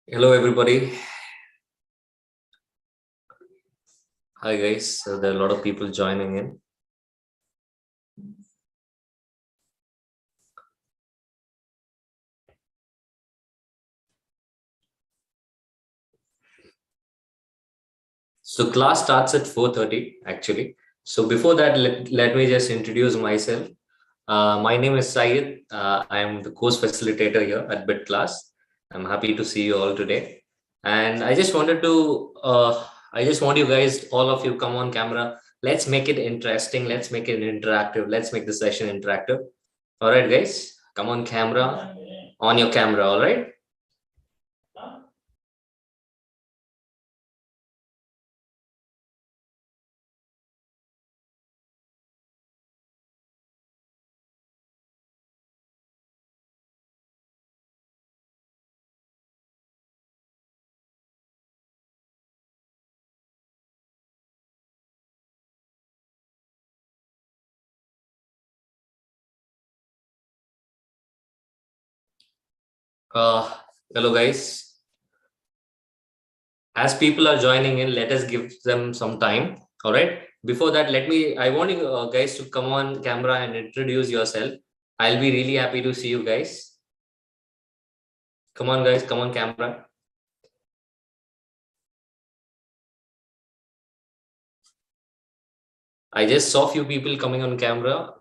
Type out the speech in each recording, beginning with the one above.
Hello, everybody. Hi, guys. So there are a lot of people joining in. So class starts at 4:30, actually. So before that, let me just introduce myself. My name is Syed. I am the course facilitator here at Bit Class. I'm happy to see you all today. And I just want you guys, all of you, come on camera. Let's make it interesting. Let's make it interactive. Let's make the session interactive. All right, guys, come on camera, on your camera. All right. Uh, Hello, guys. As people are joining in, let us give them some time. All right. Before that, I want you guys to come on camera and introduce yourself. I'll be really happy to see you guys. Come on, guys. Come on camera. I just saw few people coming on camera.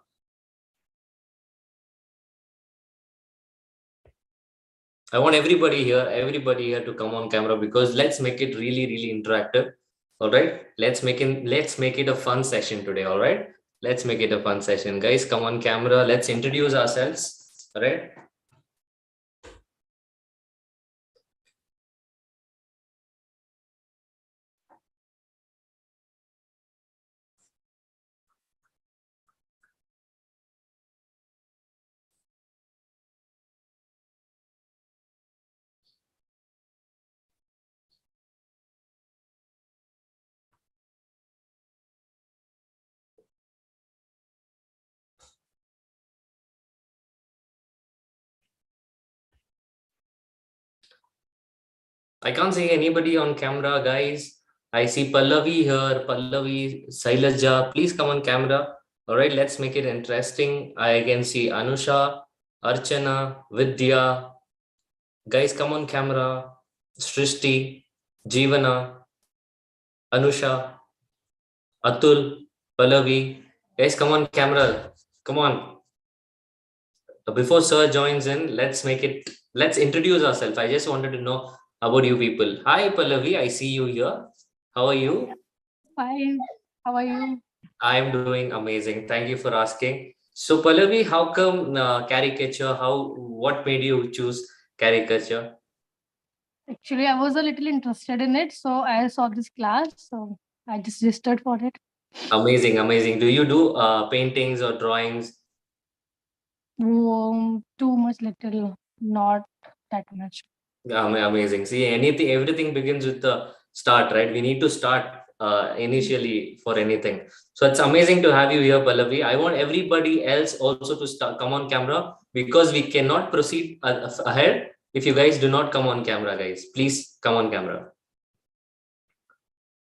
I want everybody here to come on camera because let's make it really, really interactive. All right. Let's make it a fun session today. All right. Let's make it a fun session. Guys, come on camera. Let's introduce ourselves. All right. I can't see anybody on camera, guys. I see Pallavi here, Pallavi, Sailaja. Please come on camera. All right, let's make it interesting. I can see Anusha, Archana, Vidya. Guys, come on camera. Srishti, Jeevana, Anusha, Atul, Pallavi. Guys, come on camera. Come on. Before Sir joins in, let's introduce ourselves. I just wanted to know about you people. Hi, Pallavi. I see you here. How are you? Fine. How are you? I'm doing amazing. Thank you for asking. So, Pallavi, how come caricature? What made you choose caricature? Actually, I was a little interested in it, so I saw this class, so I just registered for it. Amazing, amazing. Do you do paintings or drawings? Too much little, not that much. Amazing. See, everything begins with the start, right? We need to start initially for anything. So it's amazing to have you here, Pallavi. I want everybody else also to come on camera because we cannot proceed ahead if you guys do not come on camera, guys. Please come on camera.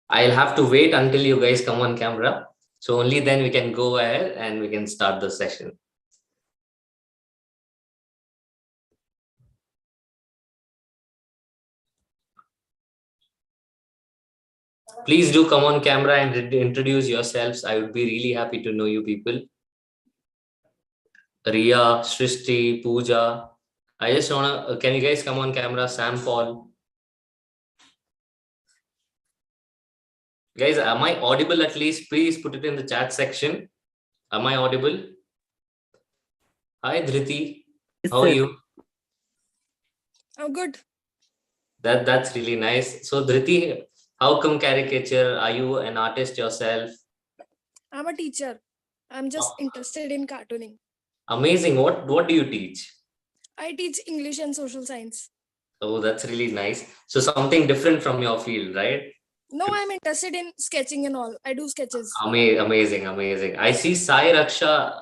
I'll have to wait until you guys come on camera. So only then we can go ahead and we can start the session. Please do come on camera and introduce yourselves. I would be really happy to know you people. Ria, Srishti, Pooja. I just wanna, can you guys come on camera? Sam Paul. Guys, am I audible at least? Please put it in the chat section. Am I audible? Hi, Dhriti. Yes, How are sir. you? I'm good. That's really nice. So, Dhriti, how come caricature? Are you an artist yourself? I'm a teacher. I'm just interested in cartooning. Amazing. What do you teach? I teach English and social science. Oh, that's really nice. So something different from your field, right? No, I'm interested in sketching and all. I do sketches. Amazing, amazing. I see Sai Raksha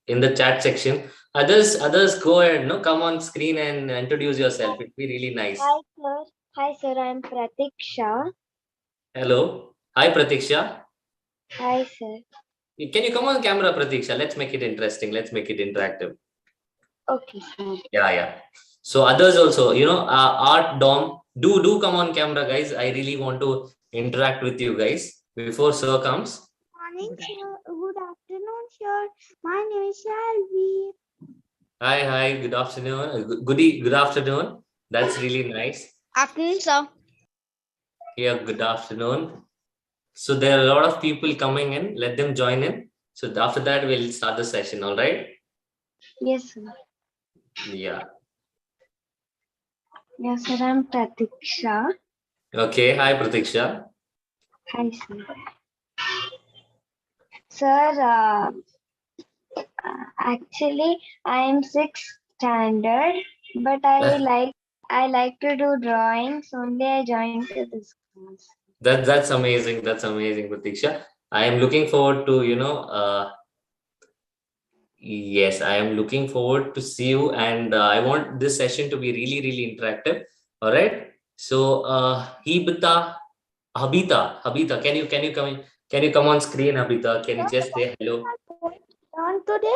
in the chat section. Others, go ahead. No, come on screen and introduce yourself. It'd be really nice. Hi, sir. Hi, sir. I'm Pratiksha. Hello. Hi, Pratiksha. Hi, sir. Can you come on camera, Pratiksha? Let's make it interesting. Let's make it interactive. Okay, sir. Yeah. So others also, Art, Dom, do come on camera, guys. I really want to interact with you guys before sir comes. Morning, sir. Good afternoon, sir. My name is Shalvi. Hi. Good afternoon. Good afternoon. That's really nice. Afternoon, sir. Yeah, good afternoon. So there are a lot of people coming in. Let them join in. So after that, we'll start the session. All right. Yes, sir. Yeah. Yes, sir. I'm Pratiksha. Okay. Hi, Pratiksha. Hi, sir. Sir, actually, I am sixth standard, but I like to do drawings. Only I joined to this class. That's amazing. That's amazing, Pratiksha. I am looking forward to, yes, I am looking forward to see you, and I want this session to be really, really interactive. All right. So, Habita, can you come on screen, Habita? Can you just say hello? On today?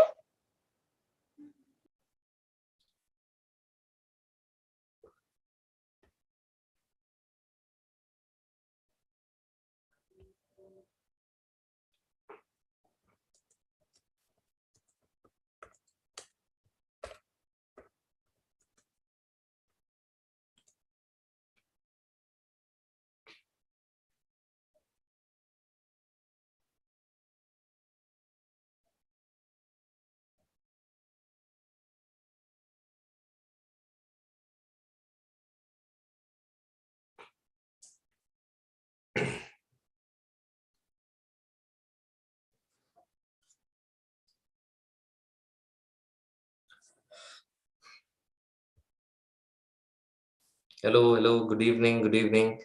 Hello. Good evening. Good evening.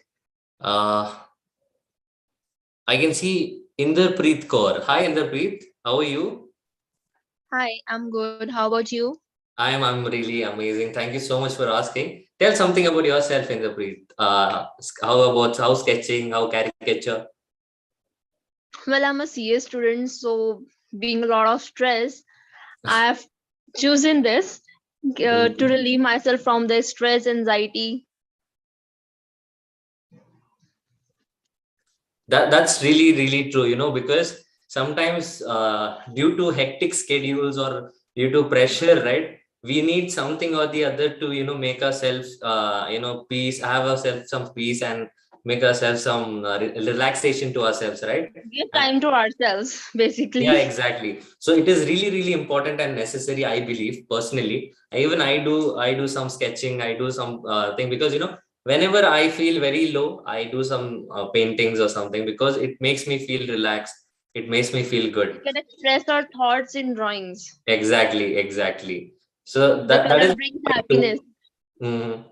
Uh, I can see Inderpreet Kaur. Hi, Inderpreet. How are you? Hi, I'm good. How about you? I'm really amazing. Thank you so much for asking. Tell something about yourself, Inderpreet. How sketching, how caricature? Well, I'm a CA student, so being a lot of stress, I've chosen this to relieve myself from the stress, anxiety. That's really true, because sometimes due to hectic schedules or due to pressure, right, we need something or the other to make ourselves peace, have ourselves some peace, and make ourselves some relaxation to ourselves, right? Give time to ourselves, Yeah, basically. exactly. So it is really important and necessary, I believe personally. Even I do some sketching, I do some thing, because whenever I feel very low, I do some paintings or something, because it makes me feel relaxed. It makes me feel We good. can express our thoughts in drawings. Exactly. So The that color is brings happiness. Mhm.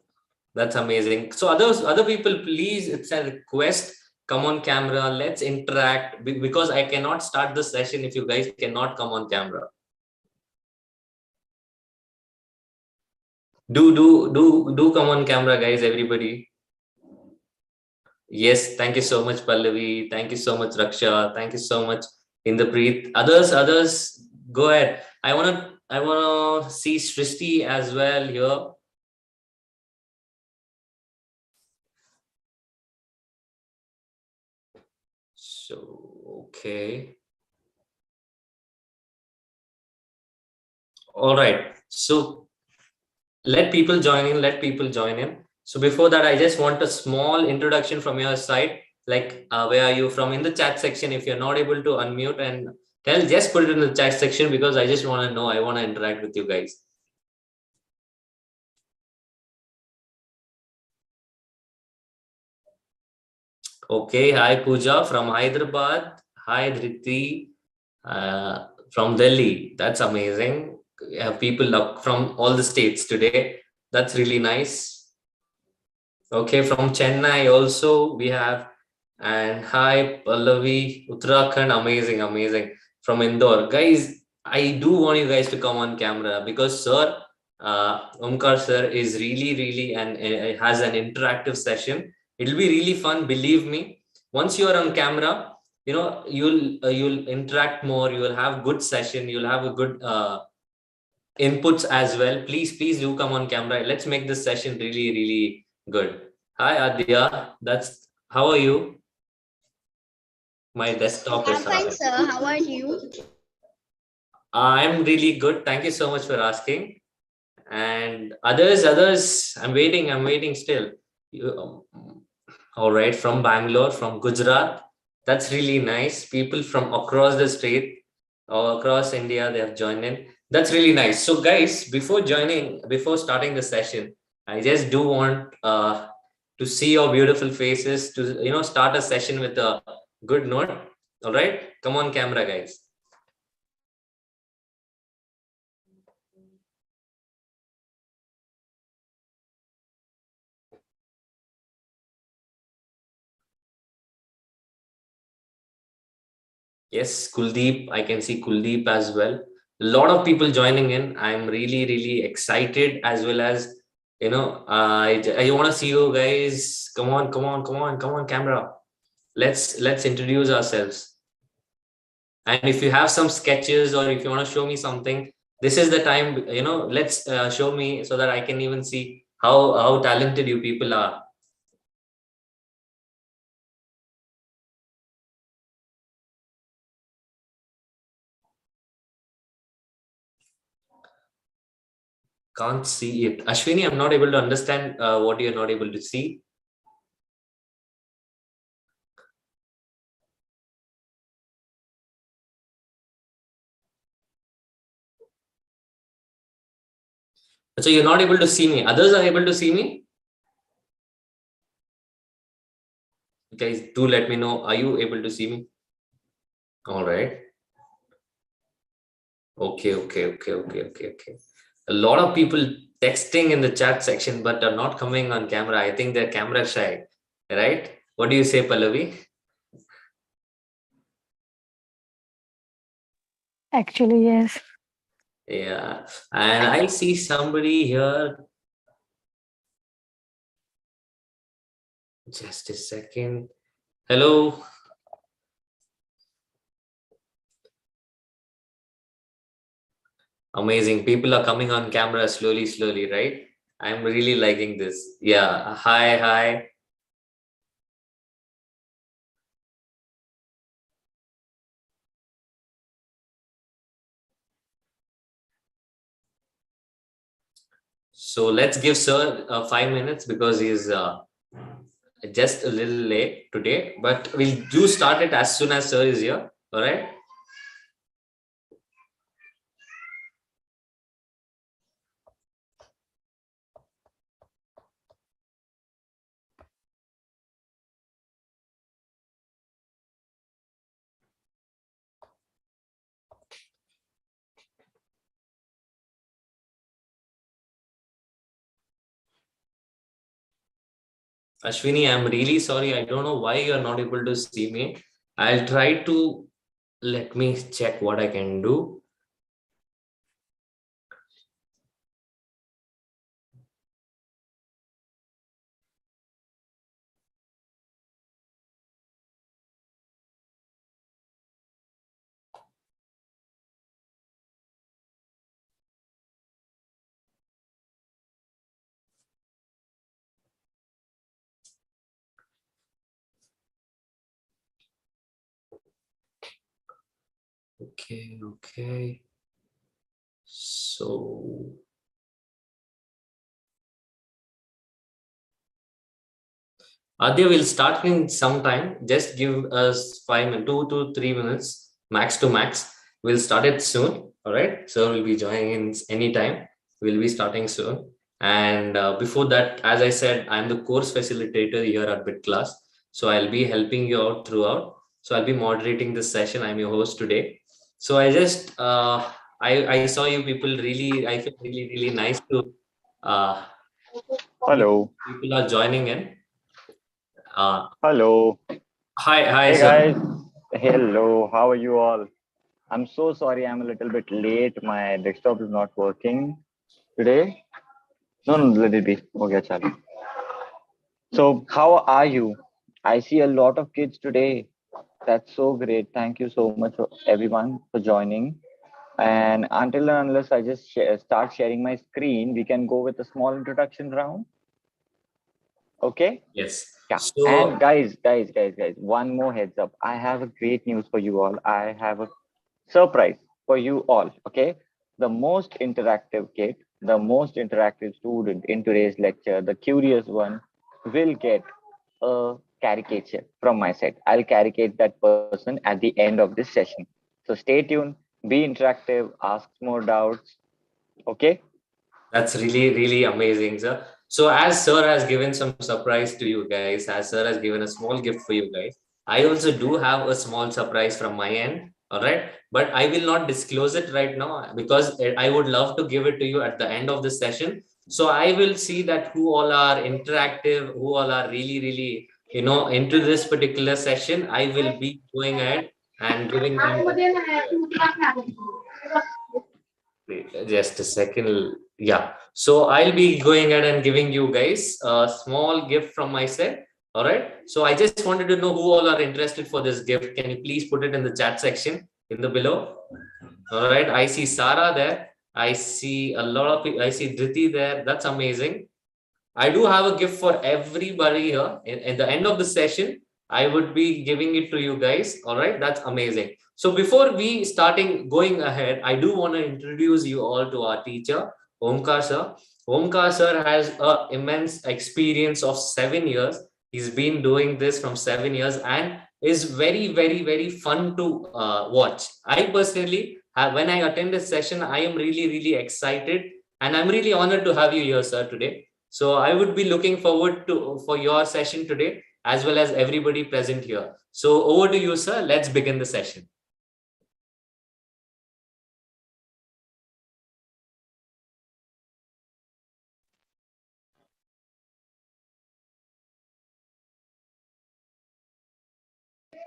That's amazing. So other people, please, it's a request. Come on camera. Let's interact, because I cannot start the session if you guys cannot come on camera. Do come on camera, guys, everybody. Yes, thank you so much, Pallavi. Thank you so much, Raksha. Thank you so much, Inderpreet. Others, go ahead. I wanna see Srishti as well here. So, okay. All right. So let people join in. So before that, I just want a small introduction from your side, like where are you from, in the chat section. If you're not able to unmute and tell, just put it in the chat section, because I just want to know, I want to interact with you guys. Okay, hi Pooja from Hyderabad. Hi Dhriti from Delhi. That's amazing. We have people up from all the states today. That's really nice. Okay, from Chennai also we have, and hi Pallavi, Uttarakhand, amazing. From Indore, guys. I do want you guys to come on camera because sir, Omkar sir is really and has an interactive session. It'll be really fun, believe me. Once you are on camera, you know, you'll interact more. You will have good session. You'll have a good inputs as well. Please do come on camera. Let's make this session really good. Hi Adya, how are you? My desktop I'm is fine, hard. sir. How are you? I'm really good. Thank you so much for asking. And others, I'm waiting still. All right, from Bangalore, from Gujarat. That's really nice. People from across the state or across India, they have joined in. That's really nice. So, guys, before starting the session, I just do want to see your beautiful faces to start a session with a good note. All right, come on, camera, guys. Yes, Kuldeep. I can see Kuldeep as well. A lot of people joining in. I'm really excited as well as I want to see you guys. Come on, camera. Let's introduce ourselves. And if you have some sketches or if you want to show me something, this is the time. Let's show me so that I can even see how talented you people are. Can't see it. Ashwini, I'm not able to understand what you're not able to see. So you're not able to see me. Others are able to see me. Guys, do let me know. Are you able to see me? All right. Okay. A lot of people texting in the chat section, but are not coming on camera. I think they're camera shy, right? What do you say, Pallavi? Actually, yes. Yeah, and I see somebody here. Just a second. Hello. Amazing. People are coming on camera slowly, right? I'm really liking this. Yeah. Hi. So let's give sir 5 minutes because he's just a little late today, but we'll do start it as soon as sir is here. All right. Ashwini, I'm really sorry. I don't know why you're not able to see me. I'll try to let me check what I can do. Okay. So Adya will start in some time. Just give us 5 minutes, 2 to 3 minutes, max to max. We'll start it soon. All right. So we'll be joining in anytime. We'll be starting soon. And before that, as I said, I'm the course facilitator here at BitClass. So I'll be helping you out throughout. So I'll be moderating this session. I'm your host today. So I saw you people really. I feel really nice to. Uh, Hello. People are joining in. Hello. Hi, Hey sir. guys. Hello. How are you all? I'm so sorry. I'm a little bit late. My desktop is not working today. No, no, let it be. Okay, chalo. So, how are you? I see a lot of kids today. That's so great. Thank you so much, for everyone, for joining. And until and unless I just start sharing my screen, we can go with a small introduction round. Okay? Yes. Yeah. So And guys, one more heads up. I have a great news for you all. I have a surprise for you all. Okay? The most interactive kid, the most interactive student in today's lecture, the curious one, will get a caricature from my side. I'll caricate that person at the end of this session. So stay tuned, be interactive, ask more doubts. Okay? that's really, really amazing, sir. So as sir has given some surprise to you guys, as sir has given a small gift for you guys, I also do have a small surprise from my end. All right. But I will not disclose it right now because I would love to give it to you at the end of the session. So I will see that who all are interactive, who all are really, really, into this particular session. I will be going ahead and giving them. Wait, just a second. Yeah. So I'll be going ahead and giving you guys a small gift from my side. All right. So I just wanted to know who all are interested for this gift. Can you please put it in the chat section in the below? All right. I see Sarah there. I see a lot of people. I see Dhriti there. That's amazing. I do have a gift for everybody here. At the end of the session, I would be giving it to you guys. All right, that's amazing. So before we starting going ahead, I do want to introduce you all to our teacher, Omkar sir. Omkar sir has a immense experience of 7 years. He's been doing this from 7 years and is very, very, very fun to watch. I personally, when I attend this session, I am really, really excited and I'm really honored to have you here, sir, today. So I would be looking forward to for your session today, as well as everybody present here. So over to you, sir. Let's begin the session.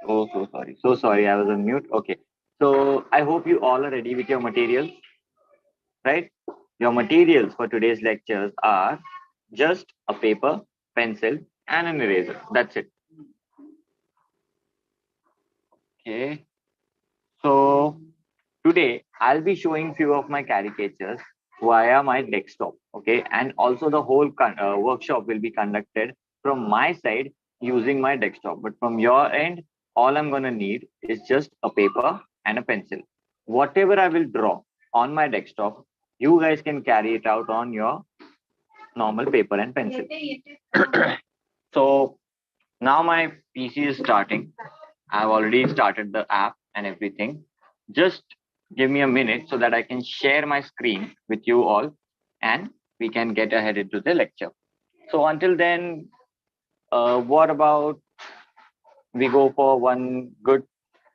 Oh, so sorry. So sorry. I was on mute. Okay. So I hope you all are ready with your materials, right? Your materials for today's lectures are just a paper, pencil, and an eraser. That's it. Okay. So today I'll be showing few of my caricatures via my desktop. Okay. And also the whole workshop will be conducted from my side using my desktop. But from your end, all I'm going to need is just a paper and a pencil. Whatever I will draw on my desktop, you guys can carry it out on your normal paper and pencil. So now my PC is starting. I've already started the app and everything. Just give me a minute so that I can share my screen with you all and we can get ahead into the lecture. So until then, what about we go for one good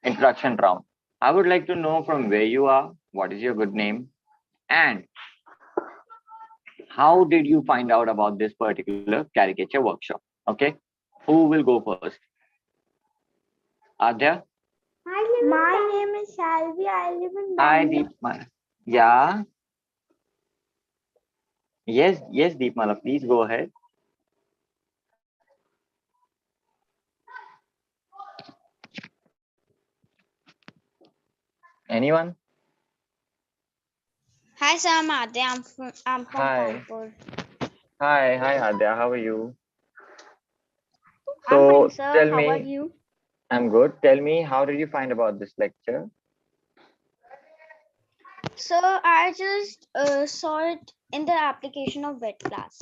introduction round? I would like to know from where you are, what is your good name, and how did you find out about this particular caricature workshop? Okay, who will go first? Adya? My name is Salvi. I live in Hi, Bangalore. Deepmala. Yeah. Yes, Deepmala, please go ahead. Anyone? Hi, sir. I'm Adya. I'm from Hi. Kanpur. Hi, Adya. How are you? I'm So fine, sir. tell How are me, you? I'm good. Tell me, how did you find about this lecture? So I just saw it in the application of wet class.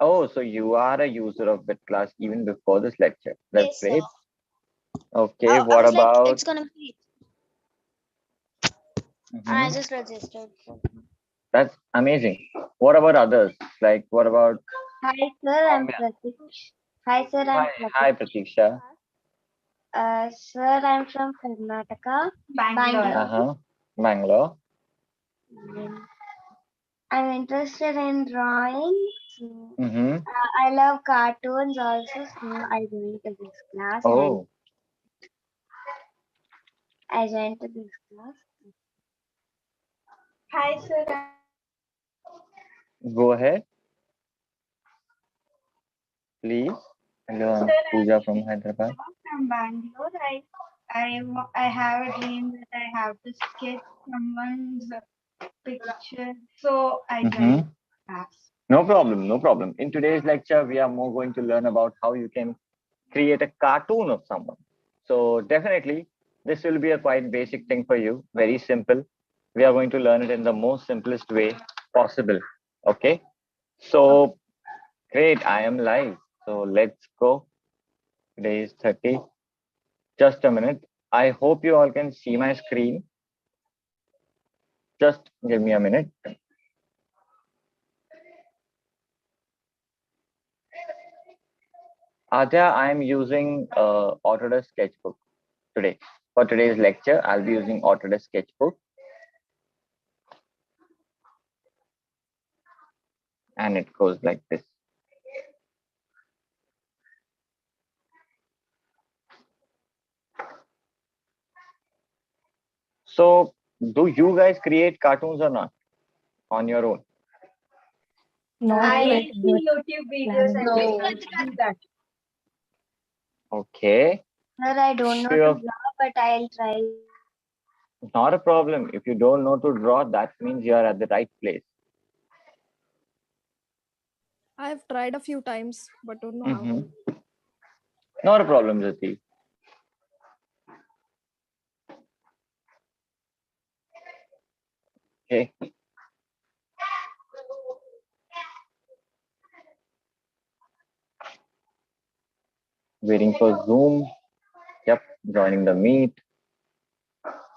Oh, so you are a user of Bit class even before this lecture. That's Yes, sir. great. Okay, I what was like, about? it's gonna be. I Mhm. just registered. That's amazing. What about others? Like, what about Hi, sir. I'm Soumya? Pratik. Hi, sir. I'm Hi, Pratik. Pratiksha. Sir, I'm from Karnataka, Bangalore. Uh-huh. Bangalore. Mm, I'm interested in drawing. So, Mm-hmm. I love cartoons also. So I joined to this class and Oh, I joined to this class. Hi, sir. Go ahead, please. Hello, I'm Pooja from Hyderabad. From Bangalore. I have a dream that I have to sketch someone's picture. So I joined class. No problem, no problem. In today's lecture, we are more going to learn about how you can create a cartoon of someone. So definitely, this will be a quite basic thing for you. Very simple. We are going to learn it in the most simplest way possible. Okay. So great. I am live. So let's go. Today is 30. Just a minute. I hope you all can see my screen. Just give me a minute. Adya, I am using Autodesk Sketchbook today. For today's lecture, I'll be using Autodesk Sketchbook. And it goes like this. So, do you guys create cartoons or not on your own? No, I like, see YouTube videos and No. do that. Okay, Sir, I don't know Sure. to draw, but I'll try. not a problem. If you don't know to draw, that means you are at the right place. I have tried a few times, but don't know how. Mhm. Not a problem, Jyoti. Okay. Waiting for Zoom. Yep, joining the meet.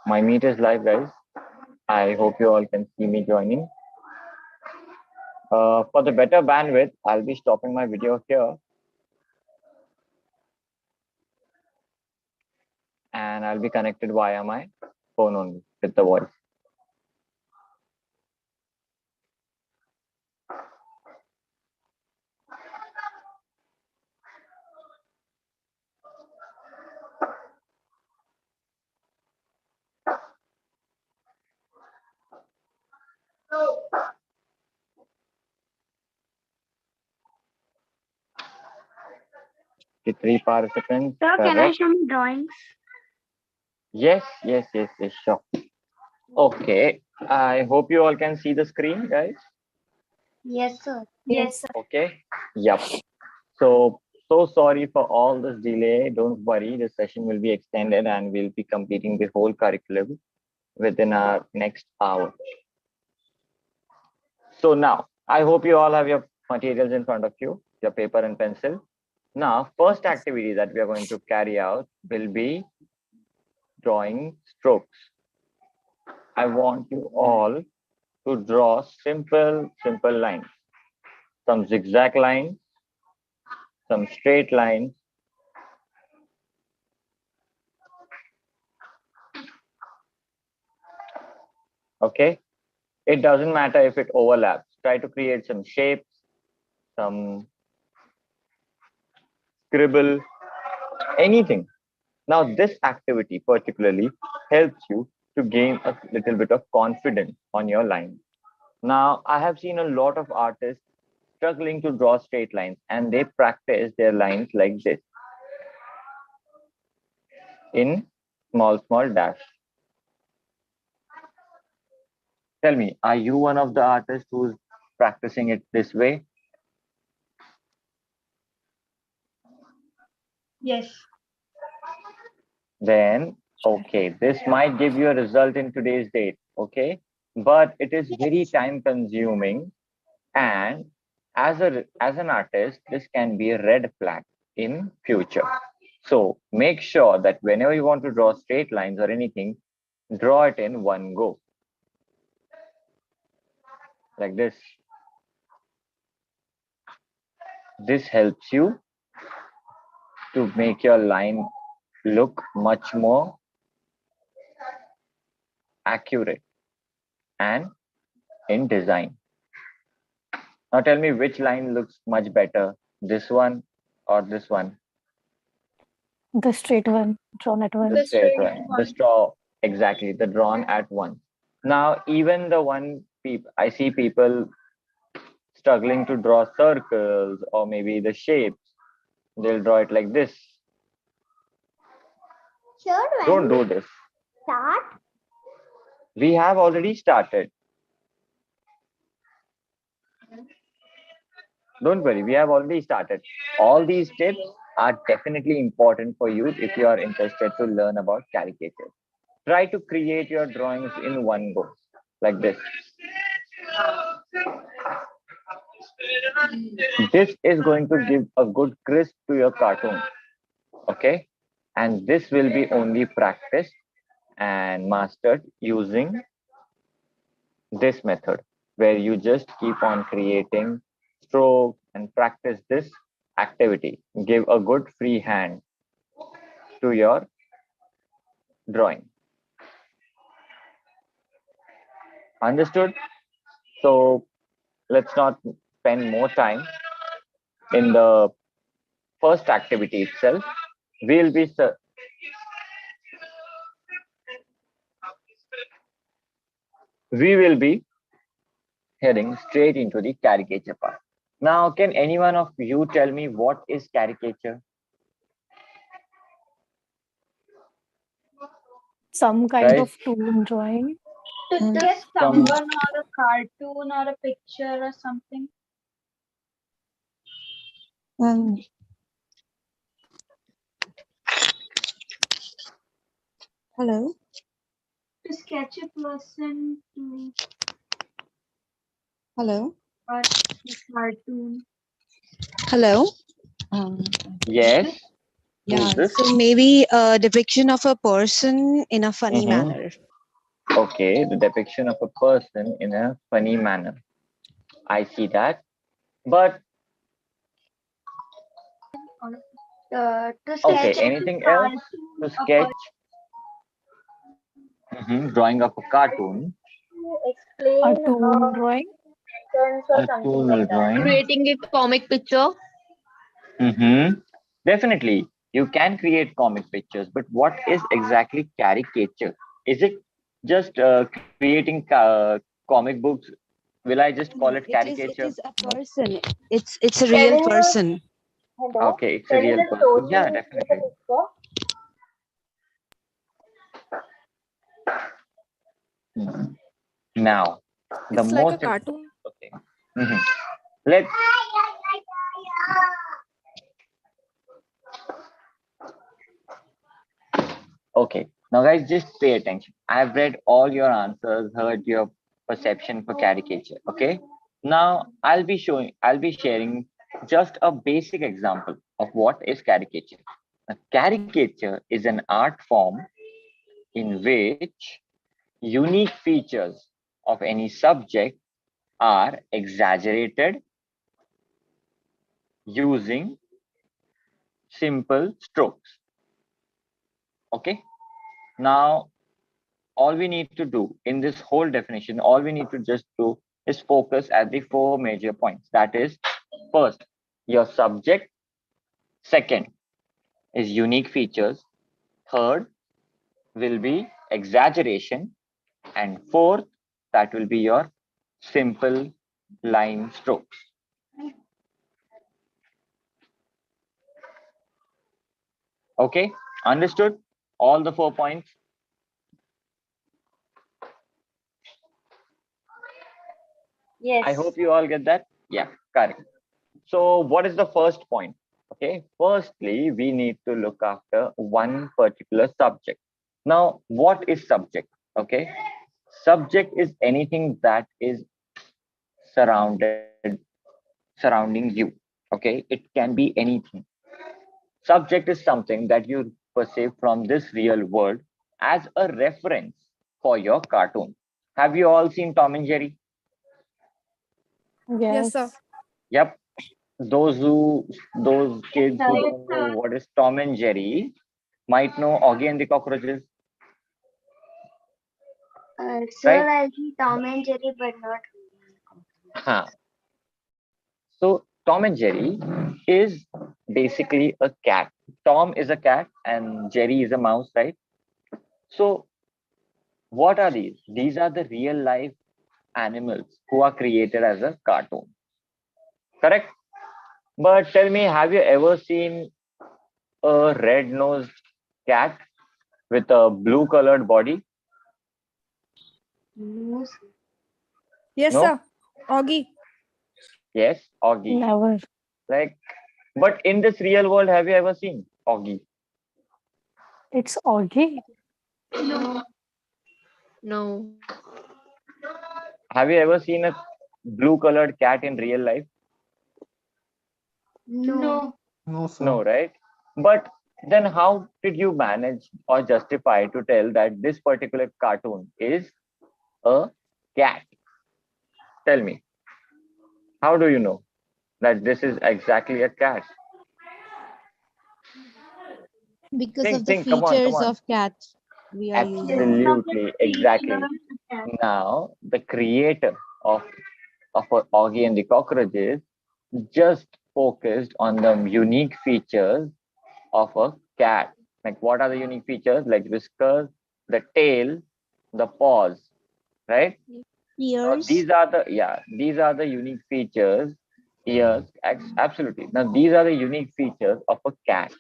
My meet is live, guys. I hope you all can see me joining. For the better bandwidth, I'll be stopping my video here. And I'll be connected via my phone only with the voice. The 3 participants. Sir, can I correct. show me drawings? Yes, sure. Okay. I hope you all can see the screen, guys. Yes, sir. Yes. sir. Okay. Yep. So sorry for all this delay. Don't worry. The session will be extended and we'll be completing the whole curriculum within our next hour. So now, I hope you all have your materials in front of you, your paper and pencil. Now, first activity that we are going to carry out will be drawing strokes. I want you all to draw simple lines. Some zigzag lines, some straight lines. Okay. It doesn't matter if it overlaps. Try to create some shapes, some scribble, anything. Now, this activity particularly helps you to gain a little bit of confidence on your line. Now, I have seen a lot of artists struggling to draw straight lines and they practice their lines like this in small dash. Tell me, are you one of the artists who's practicing it this way? Yes. Then, okay, this might give you a result in today's date, okay? But it is very time consuming and as an artist, this can be a red flag in future. So make sure that whenever you want to draw straight lines or anything, draw it in one go. Like this. This helps you to make your line look much more accurate and in design. Now tell me which line looks much better, this one or this one? The straight one, drawn at one. The straight line, the straw exactly the drawn at once. Now, even the one people I see people struggling to draw circles or maybe the shapes, they'll draw it like this. Sir, Don't when do we this. start, We have already started. Don't worry, we have already started. All these tips are definitely important for you if you are interested to learn about caricature. Try to create your drawings in one go, like this. This is going to give a good crisp to your cartoon, okay? And this will be only practiced and mastered using this method, where you just keep on creating stroke and practice this activity. Give a good free hand to your drawing. Understood? So let's not spend more time in the first activity itself. We'll be we will be heading straight into the caricature part. Now, can any one of you tell me what is caricature? Some kind Right. of tool drawing. To get Some- someone or a cartoon or a picture or something. Hello. To sketch a person to Hello. a cartoon. Hello. Yes. Yeah. Who's this? So maybe a depiction of a person in a funny Mhm. manner. Okay, the depiction of a person in a funny manner. I see that. But to okay, sketch anything else to sketch? Drawing of a cartoon. A Explain tool drawing. sense or A something tool like that. drawing. Creating a comic picture. Definitely, you can create comic pictures, but what is exactly caricature? Is it just creating comic books? Will I just call No, it it caricature? is a person. It's a real Telling person. Hello? Okay, it's a Telling real a person. story Yeah, with a definitely. picture. Mhm. Now, the It's like a most cartoon. okay. Mhm. Let's okay. Now, guys, just pay attention. I've read all your answers, heard your perception for caricature. Okay. Now, I'll be sharing just a basic example of what is caricature. A caricature is an art form in which unique features of any subject are exaggerated using simple strokes. Okay. Now, all we need to do in this whole definition, all we need to just do is focus at the four major points. That is, first, your subject. Second is unique features. Third will be exaggeration. And fourth, that will be your simple line strokes. Okay, understood? All the 4 points. Yes. I hope you all get that. Yeah, correct. So what is the first point? Okay, firstly, we need to look after one particular subject. Now, what is subject? Okay, subject is anything that is surrounded surrounding you. Okay, it can be anything. Subject is something that you perceive from this real world as a reference for your cartoon. Have you all seen Tom and Jerry? Yes, sir. Yes. Yep. Those kids who don't know what is Tom and Jerry might know Augie and the Cockroaches, sir, right? I see Tom and Jerry, but not. Huh. So Tom and Jerry is basically a cat. Tom is a cat and Jerry is a mouse, right? So What are these? These are the real life animals who are created as a cartoon. Correct? But tell me, have you ever seen a red-nosed cat with a blue-colored body? Yes, No? sir. Augie. Yes, Augie. Never. Like, but in this real world, have you ever seen Augie? It's Augie. No. Have you ever seen a blue-colored cat in real life? No. No, sir. No, right? But then how did you manage or justify to tell that this particular cartoon is a cat? Tell me, how do you know that this is exactly a cat? Because of the Think, come on, come features on. of cat we are using. Absolutely, exactly. Now, the creator of Augie and the Cockroaches just focused on the unique features of a cat. Like, what are the unique features? Like whiskers, the tail, the paws, right? Now, Ears. these are the unique features. Ears, absolutely. Now, these are the unique features of a cat,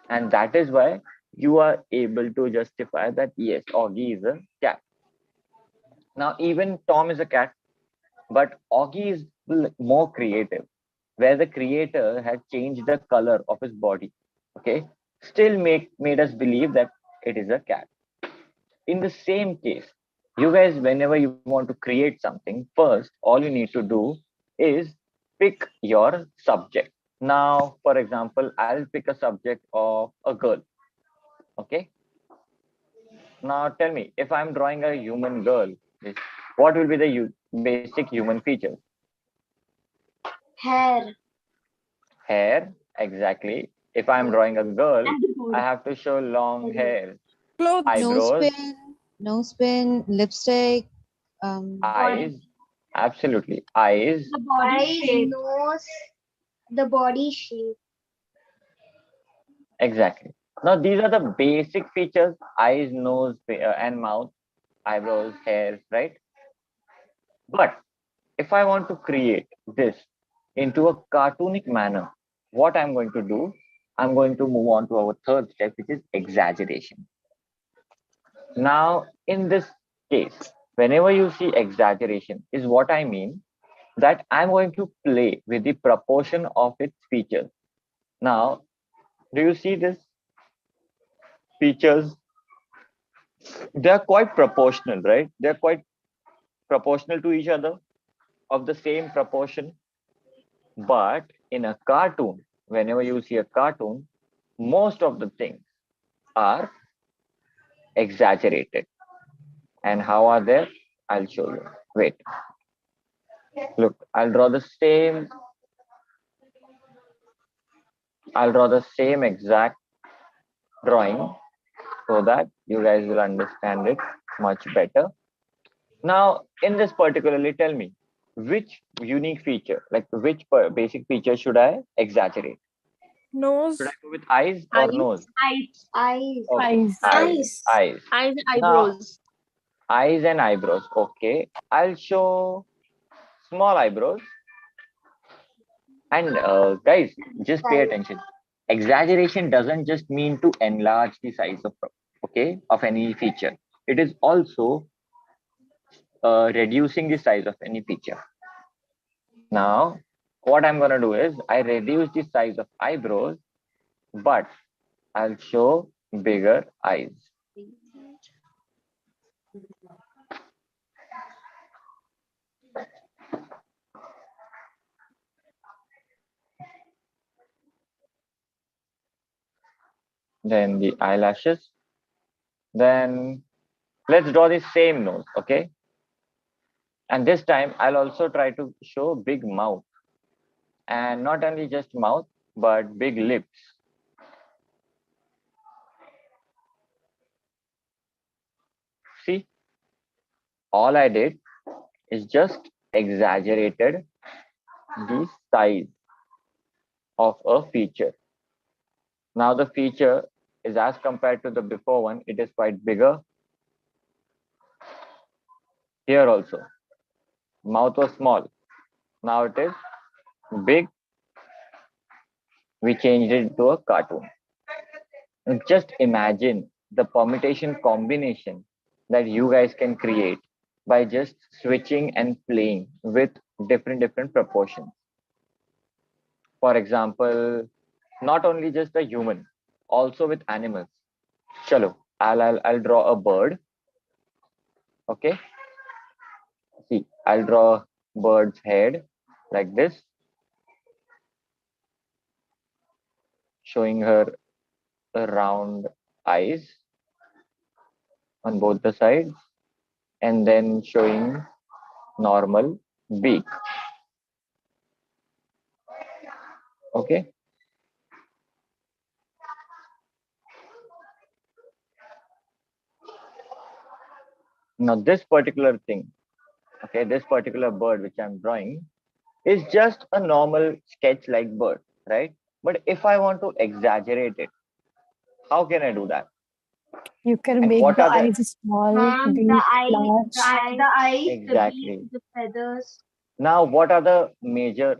and that is why you are able to justify that yes, Augie is a cat. Now, even Tom is a cat, but Augie is more creative, where the creator had changed the color of his body. Okay, still made us believe that it is a cat. In the same case, you guys, whenever you want to create something, first, all you need to do is pick your subject. Now, for example, I'll pick a subject of a girl. Okay. Now, tell me, if I'm drawing a human girl, what will be the basic human features? Hair. Hair, exactly. If I'm drawing a girl, I have to show long hair. Clothes. Eyebrows, Nose pin, lipstick, eyes, absolutely. Eyes, The body shape. Nose. The body shape. exactly. Now, these are the basic features: eyes, nose, and mouth, eyebrows, hair, right? But if I want to create this into a cartoonic manner, what I'm going to do, I'm going to move on to our third step, which is exaggeration. Now, in this case, whenever you see exaggeration, is what I mean that I'm going to play with the proportion of its features. Now, do you see this? Features, they are quite proportional, right? They're quite proportional to each other, of the same proportion. But in a cartoon, whenever you see a cartoon, most of the things are exaggerated. And how are they? I'll show you. Wait. Look, I'll draw the same exact drawing so that you guys will understand it much better. Now, in this particularly, tell me which unique feature, like which basic feature should I exaggerate? Nose. Should I go with eyes or Eyes. nose? Eyes. Okay. Eyes. Eyes. Eyes and Now, eyebrows. eyes and eyebrows. Okay. I'll show small eyebrows. And guys, just pay attention. Exaggeration doesn't just mean to enlarge the size of of any feature. It is also reducing the size of any feature. Now, what I'm gonna do is I reduce the size of eyebrows, but I'll show bigger eyes. Then the eyelashes. Then let's draw the same nose, okay? And this time I'll also try to show big mouth. And not only just mouth, but big lips. See, all I did is just exaggerated the size of a feature. Now the feature is as compared to the before one, it is quite bigger. Here also, mouth was small. Now it is big. We changed it to a cartoon. And just imagine the permutation combination that you guys can create by just switching and playing with different proportions. For example, not only just a human, also with animals. Chalo, I'll draw a bird. Okay. See, I'll draw a bird's head like this, showing her round eyes on both the sides, and then showing normal beak. Okay. Now this particular thing, okay, this particular bird which I'm drawing is just a normal sketch like bird, right? But if I want to exaggerate it, how can I do that? You can And make what the are the eyes small, The beak large. eyes, exactly? the beak, the feathers. Now, what are the major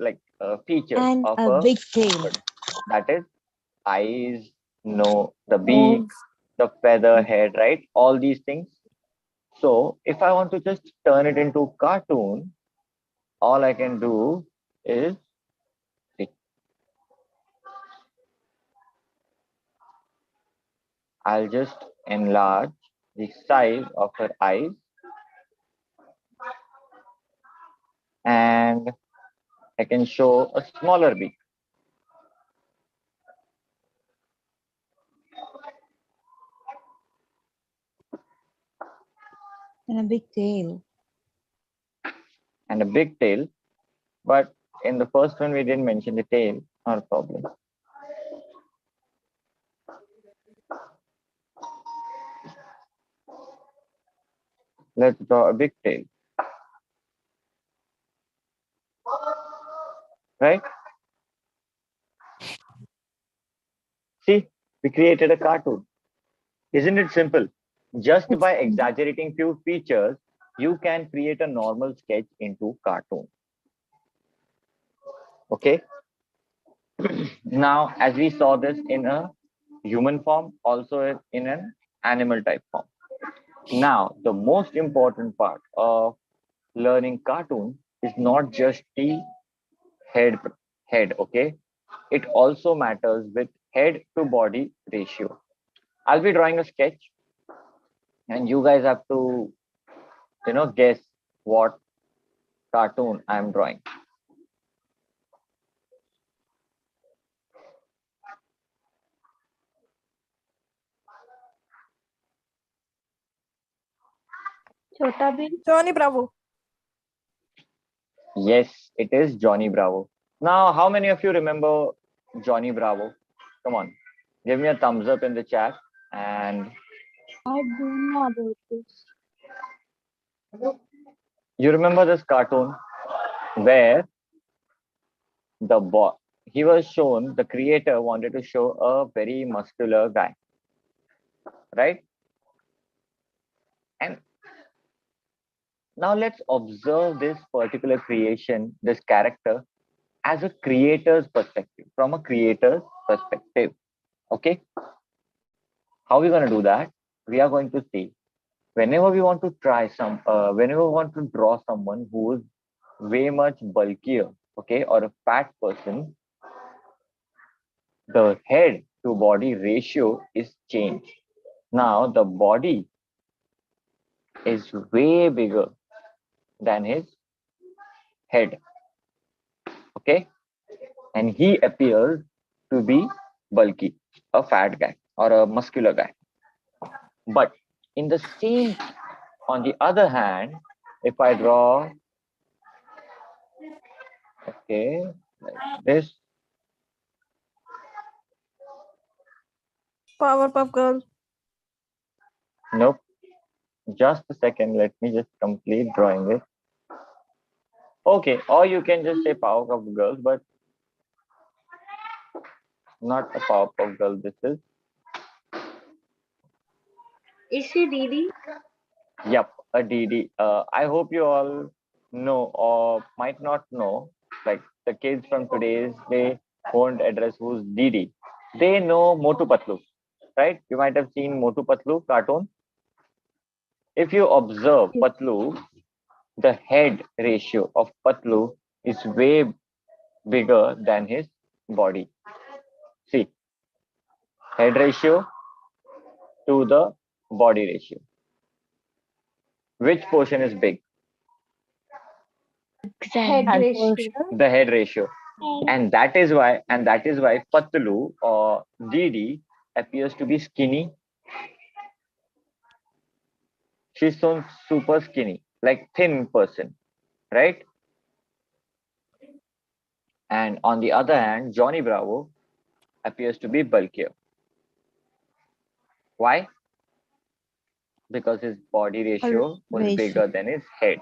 features And of a a big tail. bird? That is eyes, no, the beak, Nose. the feather, head, right? All these things. So if I want to just turn it into cartoon, all I can do is see, I'll just enlarge the size of her eyes and I can show a smaller beak. And a big tail. And a big tail. But in the first one, we didn't mention the tail, not a problem. Let's draw a big tail. Right? See, we created a cartoon. Isn't it simple? Just by exaggerating few features, you can create a normal sketch into cartoon. Okay. Now, as we saw this in a human form, also in an animal type form. Now, the most important part of learning cartoon is not just the head, okay? It also matters with head to body ratio. I'll be drawing a sketch and you guys have to, guess what cartoon I'm drawing. Chota Bheem. Johnny Bravo. Yes, it is Johnny Bravo. Now, how many of you remember Johnny Bravo? Come on, give me a thumbs up in the chat. And I don't know about this. you remember this cartoon where he was shown, the creator wanted to show a very muscular guy, right? And now let's observe this particular creation, this character, as a creator's perspective, from a creator's perspective. Okay. How are we going to do that? We are going to see whenever we want to whenever we want to draw someone who is way much bulkier, okay, or a fat person, the head to body ratio is changed. Now the body is way bigger than his head, okay, and he appears to be bulky, a fat guy or a muscular guy. But in the same, on the other hand, if I draw, okay, like this, Powerpuff Girl. nope, just a second, let me just complete drawing it. Okay, or you can just say Powerpuff Girls, but not a Powerpuff Girl. This is Is she Didi? Yep, a DD. I hope you all know or might not know, like the kids from today's, they won't address who's DD. They know Motu Patlu, right? You might have seen Motu Patlu cartoon. If you observe Patlu, the head ratio of Patlu is way bigger than his body. See, head ratio to the body ratio. Which portion is big? Head Head ratio. portion. The head ratio. And that is why Patlu or DD appears to be skinny. She's so super skinny, like thin person, right? And on the other hand, Johnny Bravo appears to be bulkier. Why? Because his body ratio was ratio. bigger than his head.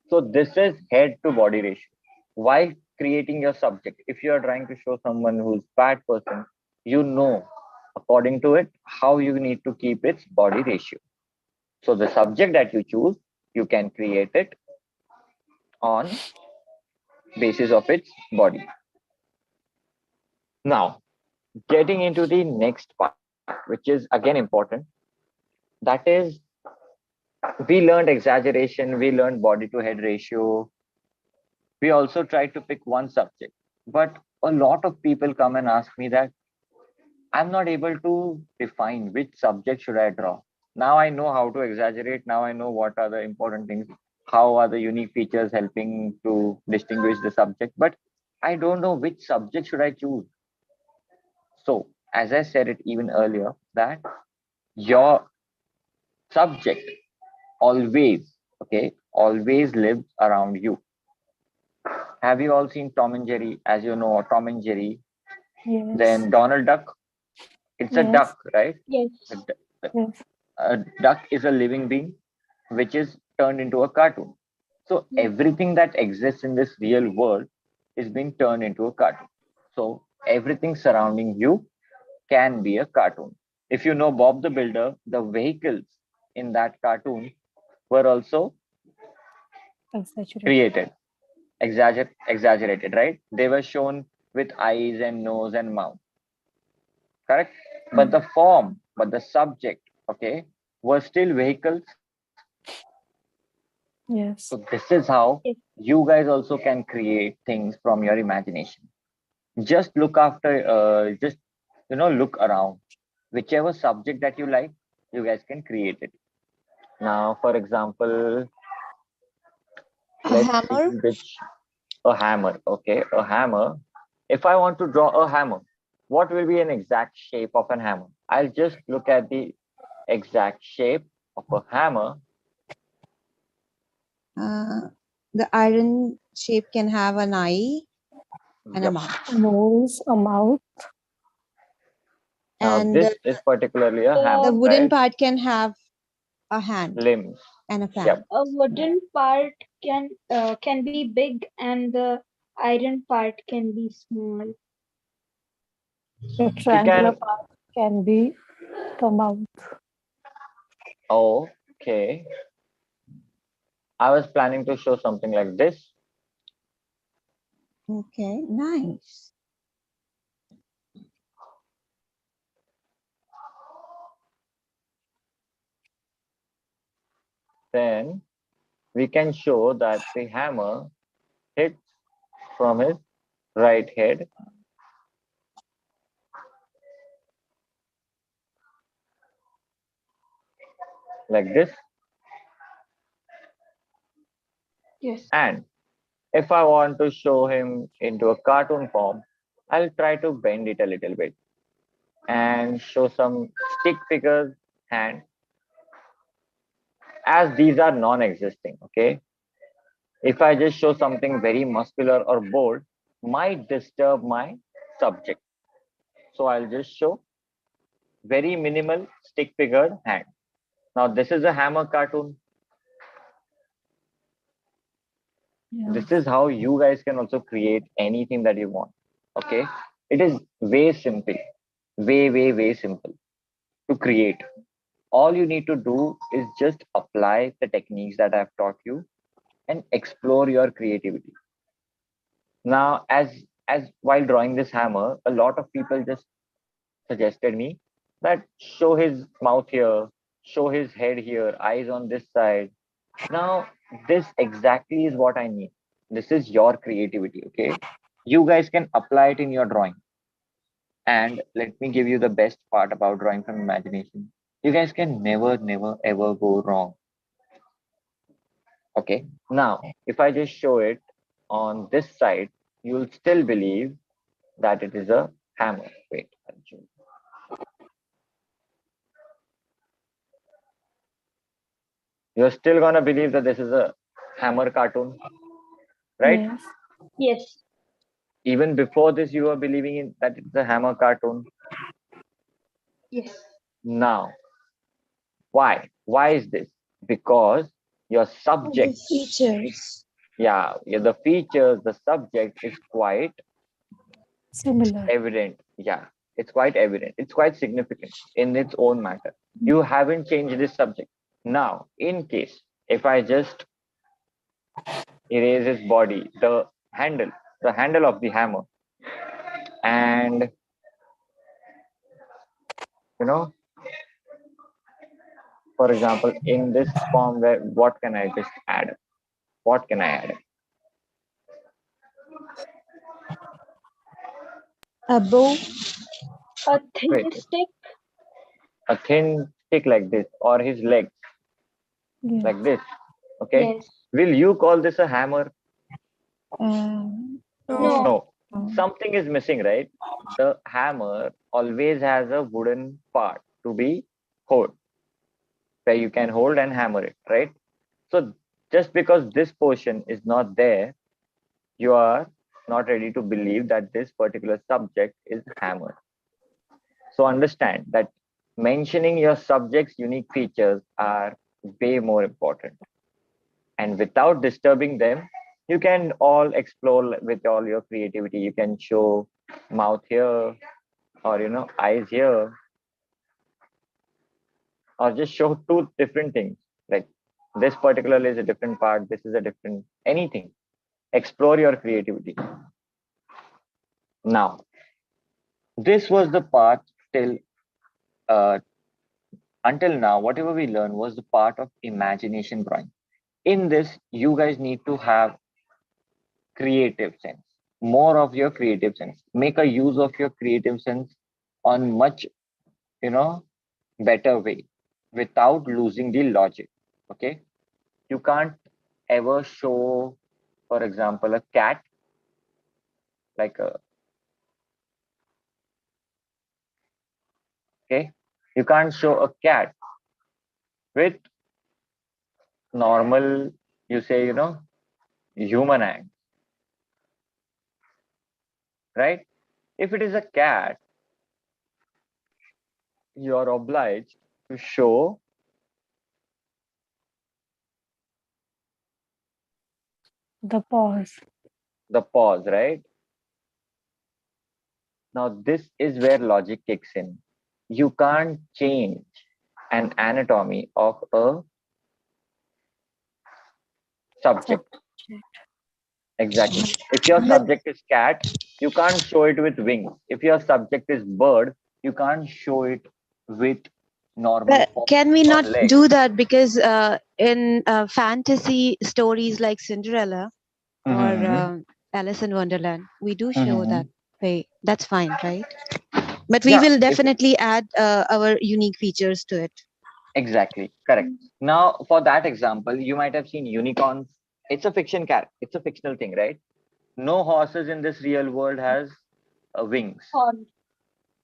So this is head to body ratio. While creating your subject, if you are trying to show someone who's fat person, you know according to it how you need to keep its body ratio. So the subject that you choose, you can create it on basis of its body. Now, getting into the next part, which is again important, that is we learned exaggeration, we learned body to head ratio. We also tried to pick one subject, but a lot of people come and ask me that I'm not able to define which subject should I draw. Now I know how to exaggerate. Now I know what are the important things, how are the unique features helping to distinguish the subject, but I don't know which subject should I choose. So, as I said it even earlier, that your subject always, okay, always lives around you. Have you all seen Tom and Jerry? As you know, Tom and Jerry, Yes. then Donald Duck. It's a Yes. duck, right? Yes. Yes. A duck is a living being which is turned into a cartoon. So Yes. everything that exists in this real world is being turned into a cartoon. So everything surrounding you can be a cartoon. If you know Bob the Builder, the vehicles in that cartoon were also Exaggerate. created, exaggerated, right? They were shown with eyes and nose and mouth, correct? But the form, but the subject, okay, was still vehicles. Yes. So this is how Yes. you guys also can create things from your imagination. Just look after, just look around. Whichever subject that you like, you guys can create it. Now, for example, A let's see hammer. which a hammer. Okay, a hammer. If I want to draw a hammer, what will be an exact shape of an hammer? I'll just look at the exact shape of a hammer. The iron shape can have an eye and a Yep. mouth. A nose, a mouth. Now And this is particularly a hammer, the wooden right? part can have a hand Limbs. and a fan. Yep. A wooden part can be big and the iron part can be small. The You triangular can. part can be the mouth. Okay. I was planning to show something like this. Okay, nice. Then we can show that the hammer hits from his right head, like this. Yes. And if I want to show him into a cartoon form, I'll try to bend it a little bit and show some stick figures hand, as these are non-existing. Okay. If I just show something very muscular or bold, might disturb my subject. So I'll just show very minimal stick figured hand. Now this is a hammer cartoon. Yeah. This is how you guys can also create anything that you want. Okay. It is way simple, way simple to create. all you need to do is just apply the techniques that I've taught you and explore your creativity. Now, as while drawing this hammer, a lot of people just suggested me that show his mouth here, show his head here, eyes on this side. Now, this exactly is what I need. This is your creativity, okay? You guys can apply it in your drawing. And let me give you the best part about drawing from imagination. You guys can never, never, ever go wrong. Okay. Now, if I just show it on this side, you'll still believe that it is a hammer. Wait, I'll show you. You're still gonna believe that this is a hammer cartoon, right? Yes. Yes. Even before this, you were believing in that it's a hammer cartoon. Yes. Now, why? Why is this? Because your subject, Features. the features, the subject is quite Similar. evident. Yeah, it's quite evident. It's quite significant in its own matter. You haven't changed this subject. Now, in case if I just erase his body, the handle of the hammer, and you know, for example, in this form, where what can I just add? What can I add? A bow. A thin Wait, stick. a thin stick like this, or his legs Yes. like this. Okay. Yes. Will you call this a hammer? Um, No. No. Something is missing, right? The hammer always has a wooden part to be hold, where you can hold and hammer it, right? So just because this portion is not there, you are not ready to believe that this particular subject is hammered. So understand that mentioning your subject's unique features are way more important. And without disturbing them, you can all explore with all your creativity. You can show mouth here, or eyes here, or just show two different things. Like this particular is a different part, this is a different anything. Explore your creativity. Now, this was the part till uh, until now, whatever we learned was the part of imagination drawing. In this, you guys need to have creative sense, more of your creative sense. Make a use of your creative sense on much, you know, better way without losing the logic. Okay. You can't ever show, for example, a cat like a, okay. You can't show a cat with normal, you say, human hands, right? If it is a cat, you are obliged to show The pause. the paws, right? Now, this is where logic kicks in. You can't change an anatomy of a subject. Exactly. If your But subject is cat, you can't show it with wings. If your subject is bird, you can't show it with normal but form can we or not legs. do that? Because in fantasy stories like Cinderella or Mhm. Alice in Wonderland, we do show that Mhm. way. That's fine, right? But we Yeah, will if definitely add our unique features to it. exactly correct. Now, for that example, you might have seen unicorns. It's a fiction cat. It's a fictional thing, right? No horses in this real world has wings, Horn.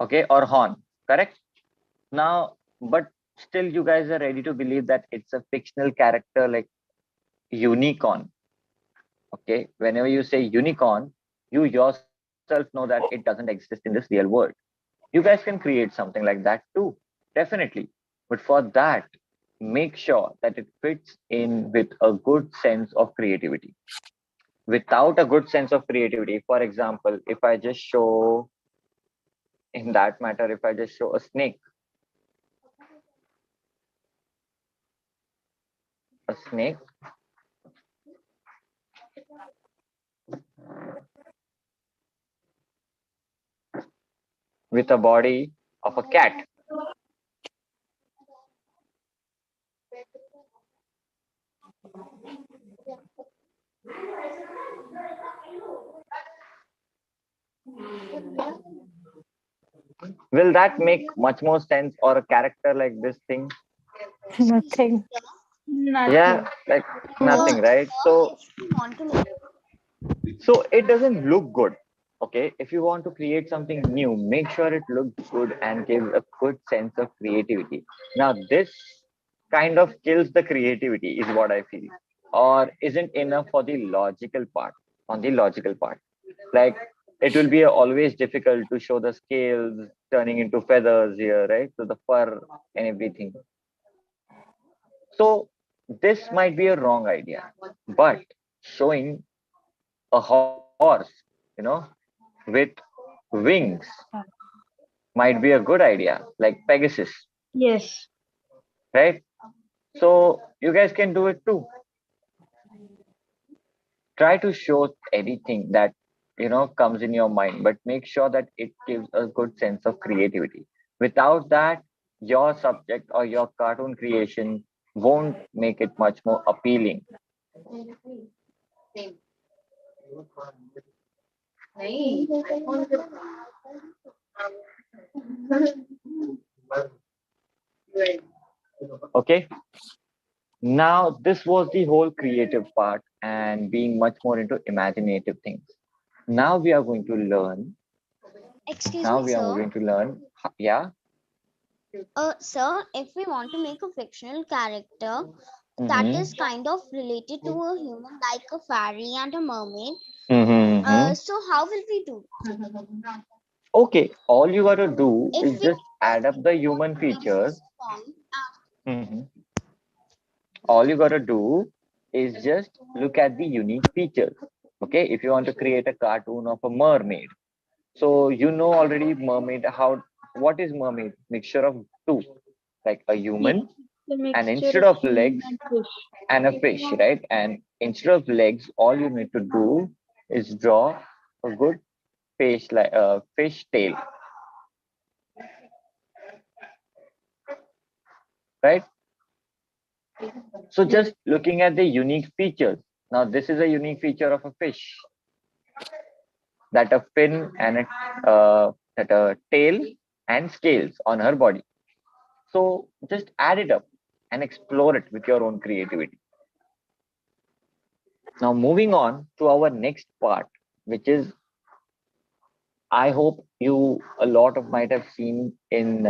okay, or horn, correct? Now, but still, you guys are ready to believe that it's a fictional character like unicorn, okay? Whenever you say unicorn, you yourself know that it doesn't exist in this real world. You guys can create something like that too, definitely. But for that, make sure that it fits in with a good sense of creativity. Without a good sense of creativity, for example, if I just show, in that matter, if I just show a snake, a snake with a body of a cat. Will that make much more sense, or a character like this thing? Nothing. Nothing. Yeah, like nothing, right? So If you want to make so it doesn't look good. Okay, if you want to create something new, make sure it looks good and gives a good sense of creativity. Now this kind of kills the creativity is what I feel, or isn't enough for the logical part. On the logical part, like it will be always difficult to show the scales turning into feathers here, right? So the fur and everything. So this might be a wrong idea, but showing a horse, you know, with wings might be a good idea, like Pegasus, Yes. right? So you guys can do it too. Try to show anything that comes in your mind, but make sure that it gives a good sense of creativity. Without that, your subject or your cartoon creation won't make it much more appealing. Okay. Now, this was the whole creative part and being much more into imaginative things. Now we are going to learn. excuse Now me, we are sir. going to learn. Yeah. Sir, if we want to make a fictional character that Mm-hmm. is kind of related to a human, like a fairy and a mermaid, Mm-hmm. so how will we do? Okay. All you got to do If is we just add up the human features. Mhm. All you got to do is just look at the unique features. Okay. If you want to create a cartoon of a mermaid, so you know already mermaid, how, what is mermaid? Mixture of two, like a Yes. human, The and mixture instead of of human legs and fish. and a fish, right? And instead of legs, all you need to do is draw a good fish, like a fish tail, right? So just looking at the unique features. Now this is a unique feature of a fish, that a fin and that a tail and scales on her body. So just add it up and explore it with your own creativity. Now moving on to our next part, which is, I hope you a lot of might have seen in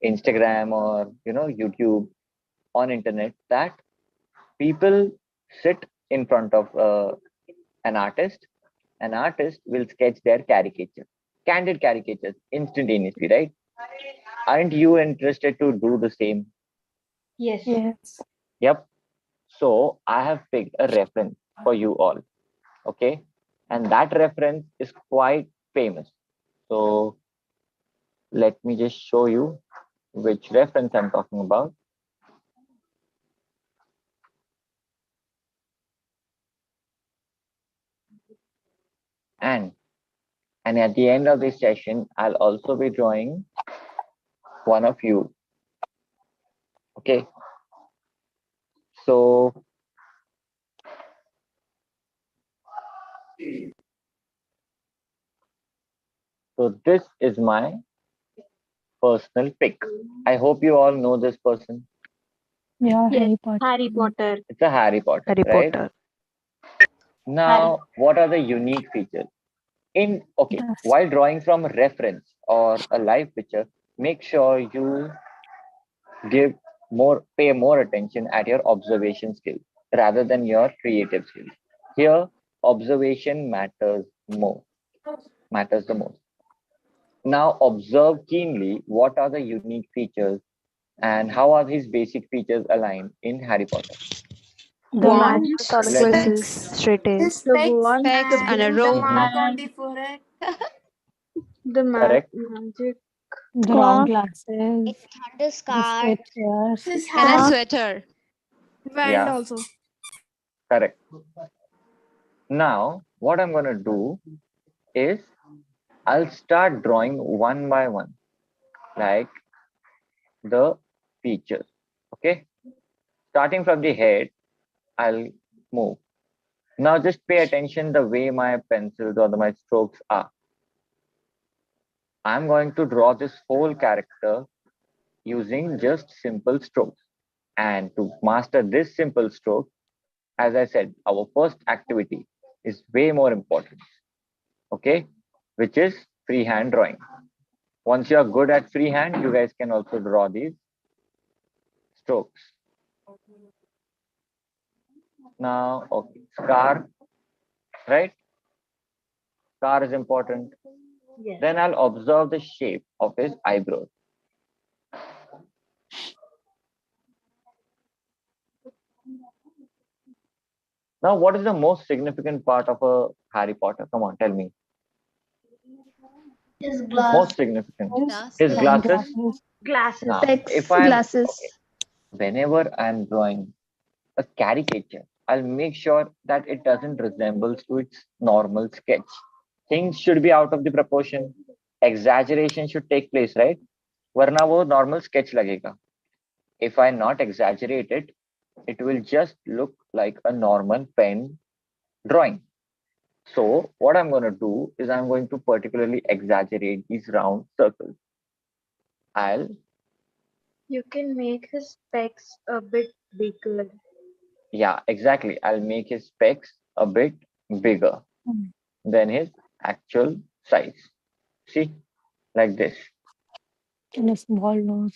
Instagram or YouTube, on internet, that people sit in front of an artist. An artist will sketch their caricature, candid caricatures instantaneously, right? Aren't you interested to do the same? Yes. Yes. Yep. So I have picked a reference for you all. Okay. And that reference is quite famous. So let me just show you which reference I'm talking about. And and at the end of this session, I'll also be drawing one of you. Okay. So this is my personal pick. I hope you all know this person. Yeah, Yes. Harry Potter. Harry Potter. It's a Harry Potter, Harry right? Potter. Now, what are the unique features? Okay, Yes. while drawing from a reference or a live picture, make sure you pay more attention at your observation skills rather than your creative skills. Here, observation matters the most. Now, observe keenly what are the unique features and how are these basic features aligned in Harry Potter. The Wand, magic. Glasses, straight A. the wand, Specs the and a book, robe. and the Correct? magic The round cloth, glasses. It thunders The card. straight chairs. And a sweater. Wand Yeah. also. Correct. Now, what I'm going to do is I'll start drawing one by one, like the features. Okay. Starting from the head, I'll move. Now, just pay attention the way my pencils or my strokes are. I'm going to draw this whole character using just simple strokes. And to master this simple stroke, as I said, our first activity is way more important. Okay. Which is freehand drawing. Once you are good at freehand, you guys can also draw these strokes. Now, okay, scar, right? Scar is important. Yes. Then I'll observe the shape of his eyebrows. Now, what is the most significant part of a Harry Potter? Come on, tell me. His Most significant. His glasses. Glasses. Now, Specs, if I'm glasses. okay, whenever I'm drawing a caricature, I'll make sure that it doesn't resemble to its normal sketch. Things should be out of the proportion. Exaggeration should take place, right? वरना वो normal sketch लगेगा. If I not exaggerate it, it will just look like a normal pen drawing. So what I'm going to do is I'm going to particularly exaggerate these round circles. I'll, You can make his specs a bit bigger. yeah, exactly. I'll make his specs a bit bigger than his actual size. See, like this. And a small nose.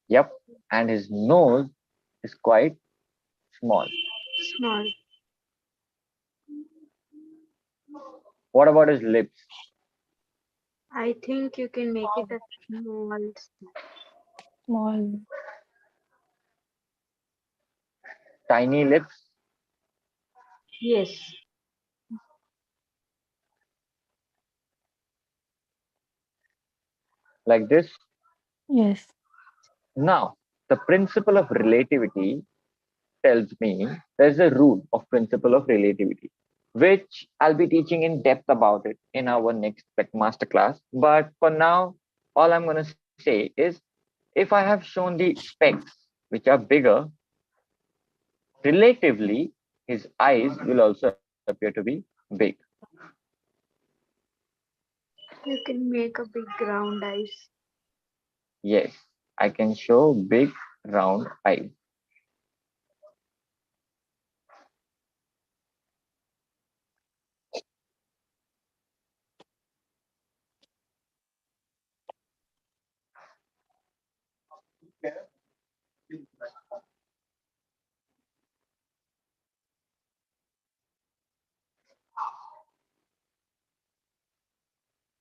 Yep. And his nose is quite small. Small. What about his lips? I think you can make it a small. Small. Tiny lips. Yes. Like this. Yes. Now, the principle of relativity tells me there's a rule of principle of relativity, which I'll be teaching in depth about it in our next masterclass. But for now, all I'm going to say is if I have shown the specs, which are bigger, relatively, his eyes will also appear to be big. You can make a big round eyes. Yes, I can show big round eyes.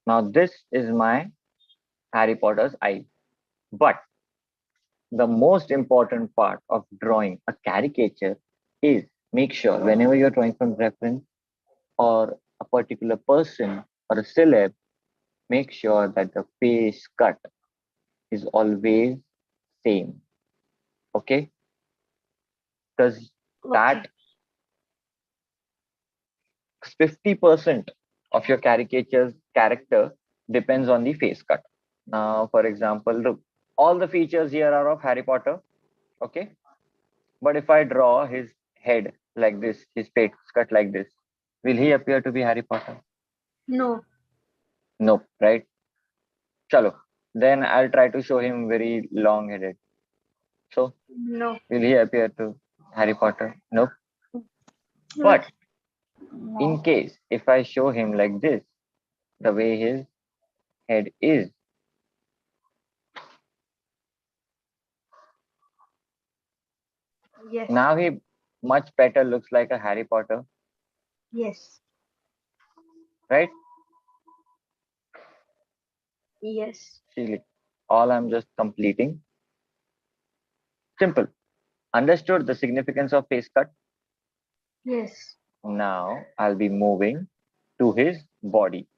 Now, this is my Harry Potter's eyes. But the most important part of drawing a caricature is make sure whenever you're drawing from reference or a particular person or a celeb, make sure that the face cut is always same. Okay? Because that 50% of your caricature's character depends on the face cut. Now, for example, look, all the features here are of Harry Potter. Okay? But if I draw his head like this, his face cut like this, will he appear to be Harry Potter? No. Nope, right? Chalo. Then I'll try to show him very long headed. So, No. will he appear to Harry Potter? Nope. But in case if I show him like this, the way his head is, Yes. now he much better looks like a Harry Potter, Yes. right? Yes. See, all I'm just completing. Simple. Understood the significance of face cut? Yes. Now I'll be moving to his body.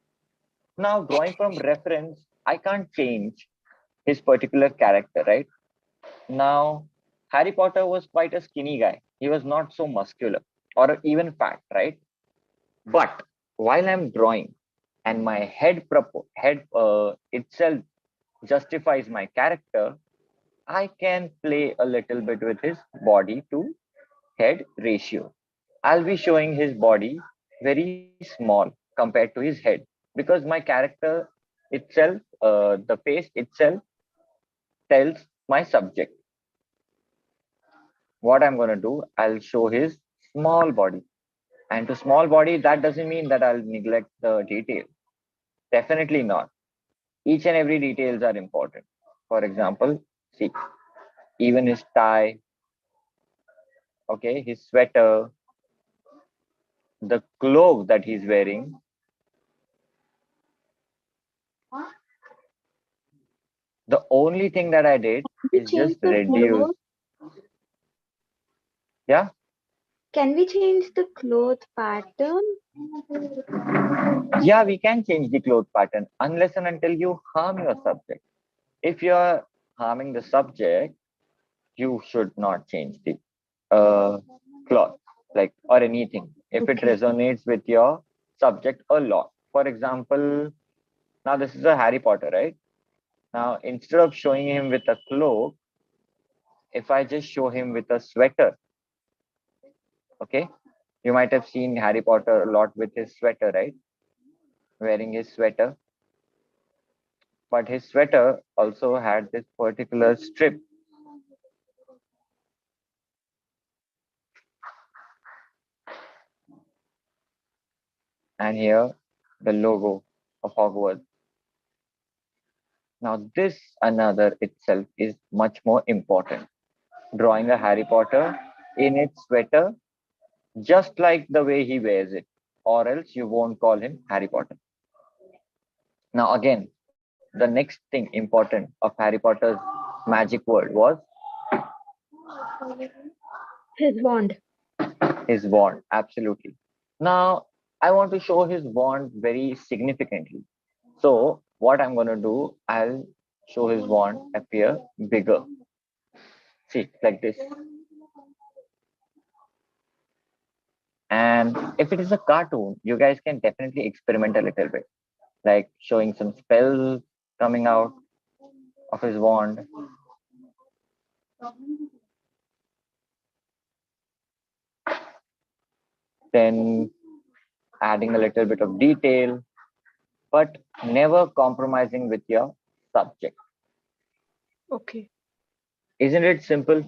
Now, drawing from reference, I can't change his particular character, right? Now, Harry Potter was quite a skinny guy. He was not so muscular or even fat, right? But while I'm drawing and my head itself justifies my character, I can play a little bit with his body to head ratio. I'll be showing his body very small compared to his head because my character itself, the face itself tells my subject. What I'm going to do, I'll show his small body. And to small body, that doesn't mean that I'll neglect the detail. Definitely not. Each and every details are important. For example, see, even his tie, okay, his sweater, the clothes that he's wearing. The only thing that I did is just reduce. Yeah. Can we change the cloth pattern? Yeah, we can change the cloth pattern unless and until you harm your subject. If you're harming the subject, you should not change the cloth, like, or anything if it resonates with your subject a lot. For example, now this is a Harry Potter, right? Now instead of showing him with a cloak, if I just show him with a sweater, okay, you might have seen Harry Potter a lot with his sweater, right? Wearing his sweater, but his sweater also had this particular strip. And here the logo of Hogwarts. Now this another itself is much more important. Drawing a Harry Potter in its sweater just like the way he wears it, or else you won't call him Harry Potter. Now again, the next thing important of Harry Potter's magic word was His wand. his wand. Absolutely. Now I want to show his wand very significantly. So what I'm going to do, I'll show his wand appear bigger. See, like this. And if it is a cartoon, you guys can definitely experiment a little bit, like showing some spells coming out of his wand. Then adding a little bit of detail, but never compromising with your subject. Okay. Isn't it simple?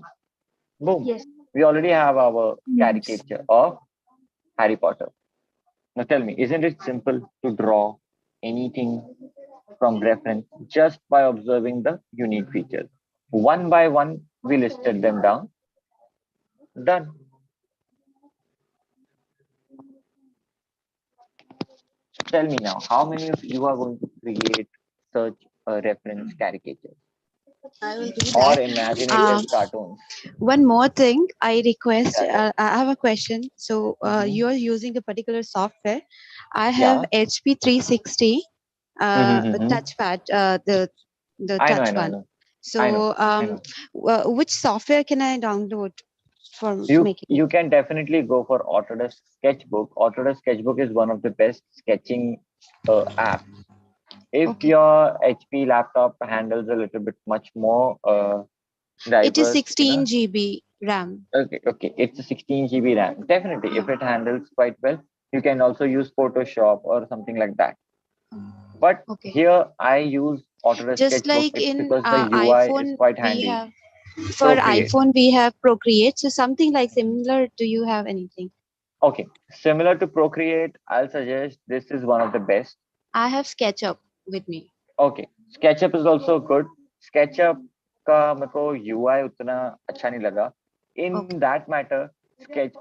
Boom. Yes. We already have our caricature of Harry Potter. Now tell me, isn't it simple to draw anything from reference just by observing the unique features? One by one, we listed them down. Done. Tell me now, how many of you are going to create such a reference caricatures I will do or that. imaginative cartoons? One more thing, I request, Yeah. I have a question. So you are using a particular software. I have Yeah. HP 360 touchpad, the I touch know. one. I So know. which software can I download for making? You can definitely go for Autodesk Sketchbook. Autodesk Sketchbook is one of the best sketching apps. If your HP laptop handles a little bit much more diverse, It is 16 GB RAM. Okay, it's a 16 GB RAM. Definitely, if it handles quite well, you can also use Photoshop or something like that. But here I use Autodesk Just Sketchbook. like It's in because the UI is iPhone, quite we handy. have for Procreate. iPhone we have Procreate. So something like similar. Do you have anything? Okay, similar to Procreate, I'll suggest this is one of the best. I have SketchUp with me. Okay, SketchUp is also good. SketchUp का मेरे को UI उतना अच्छा नहीं लगा. In that matter,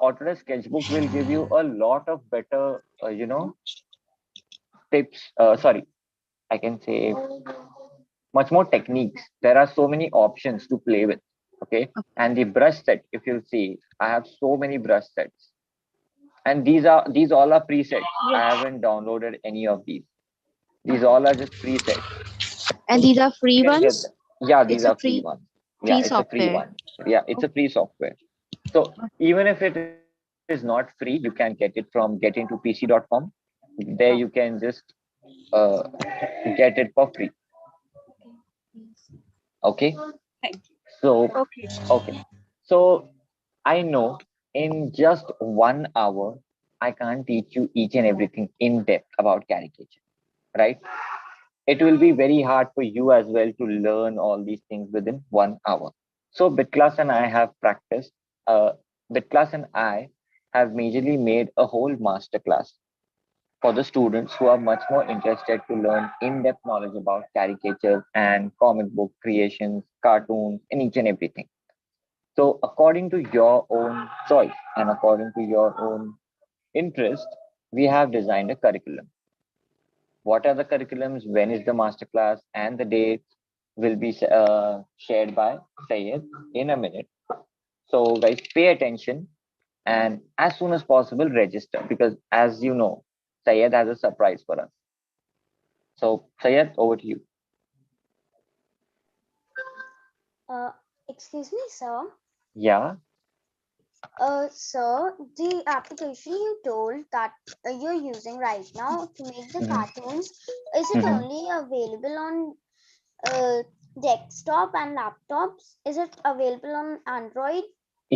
Autodesk Sketchbook will give you a lot of better, tips. Sorry, I can say much more techniques. There are so many options to play with. Okay, and the brush set, if you'll see, I have so many brush sets, and these all are presets. I haven't downloaded any of these. These all are just presets. And these are free You can get ones? them. Yeah, these It's a are free ones. Yeah, Free it's a free software. one. Yeah, it's a free software. So even if it is not free, you can get it from getintopc.com. There you can just uh, get it for free. Okay. Thank you. So Okay. okay. So I know in just 1 hour, I can't teach you each and everything in depth about caricature, right? It will be very hard for you as well to learn all these things within 1 hour. So BitClass and I have practiced. Uh, BitClass and I have majorly made a whole masterclass for the students who are much more interested to learn in-depth knowledge about caricatures and comic book creations, cartoons, and each and everything. So according to your own choice and according to your own interest, we have designed a curriculum. What are the curriculums? When is the masterclass? And the dates will be shared by Sayed in a minute. So guys, pay attention and as soon as possible register because as you know, Sayed has a surprise for us. So Sayed, over to you. Uh, excuse me, sir. Yeah. Sir, the application you told that you're using right now to make the Mhm. cartoons, is it Mhm. only available on desktop and laptops? Is it available on Android